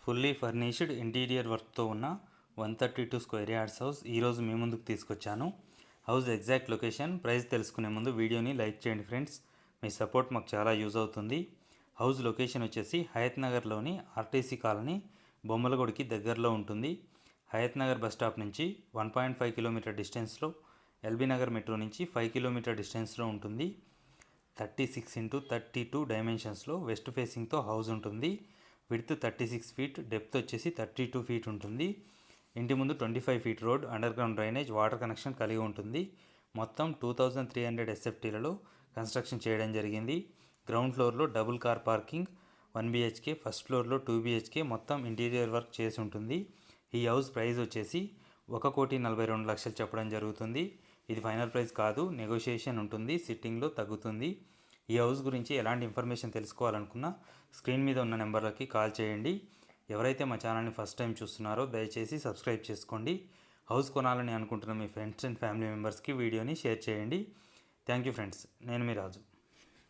Fully furnished interior వర్క్తో ఉన్న 132 square yards house ఈరోజు మీ ముందుకు తీసుకొచ్చాను. హౌస్ ఎగ్జాక్ట్ లొకేషన్, ప్రైస్ తెలుసుకునే ముందు వీడియోని లైక్ చేయండి ఫ్రెండ్స్. మీ సపోర్ట్ మాకు చాలా యూజ్ అవుతుంది. హౌస్ లొకేషన్ వచ్చేసి హయత్ నగర్లోని ఆర్టీసీ కాలనీ బొమ్మలగూడికి దగ్గరలో ఉంటుంది. హయత్ నగర్ బస్ స్టాప్ నుంచి 1.5 కిలోమీటర్ డిస్టెన్స్లో, ఎల్బీ నగర్ మెట్రో నుంచి 5 కిలోమీటర్ డిస్టెన్స్లో ఉంటుంది. 36x32 డైమెన్షన్స్లో వెస్ట్ ఫేసింగ్తో హౌస్ ఉంటుంది. విడ్త్ 36 ఫీట్, డెప్త్ వచ్చేసి 32 ఫీట్ ఉంటుంది. ఇంటి ముందు 25 feet road, under ground drainage, water connection కలిగి ఉంటుంది. మొత్తం 2300 SFTలలో కన్స్ట్రక్షన్ చేయడం జరిగింది. గ్రౌండ్ ఫ్లోర్లో double car parking, 1 BHK, first ఫ్లోర్లో 2 BHK మొత్తం ఇంటీరియర్ వర్క్ చేసి ఉంటుంది. ఈ హౌస్ ప్రైస్ వచ్చేసి 1,42,00,000 చెప్పడం జరుగుతుంది. ఇది ఫైనల్ ప్రైస్ కాదు, నెగోషియేషన్ ఉంటుంది, సిట్టింగ్లో తగ్గుతుంది. ఈ హౌస్ గురించి ఎలాంటి ఇన్ఫర్మేషన్ తెలుసుకోవాలనుకున్నా స్క్రీన్ మీద ఉన్న నెంబర్లకి కాల్ చేయండి. ఎవరైతే మా ఛానల్ని ఫస్ట్ టైం చూస్తున్నారో దయచేసి సబ్స్క్రైబ్ చేసుకోండి. హౌస్ కొనాలని అనుకుంటున్న మీ ఫ్రెండ్స్ అండ్ ఫ్యామిలీ మెంబర్స్కి వీడియోని షేర్ చేయండి. Thank you friends. నేను మీ రాజు.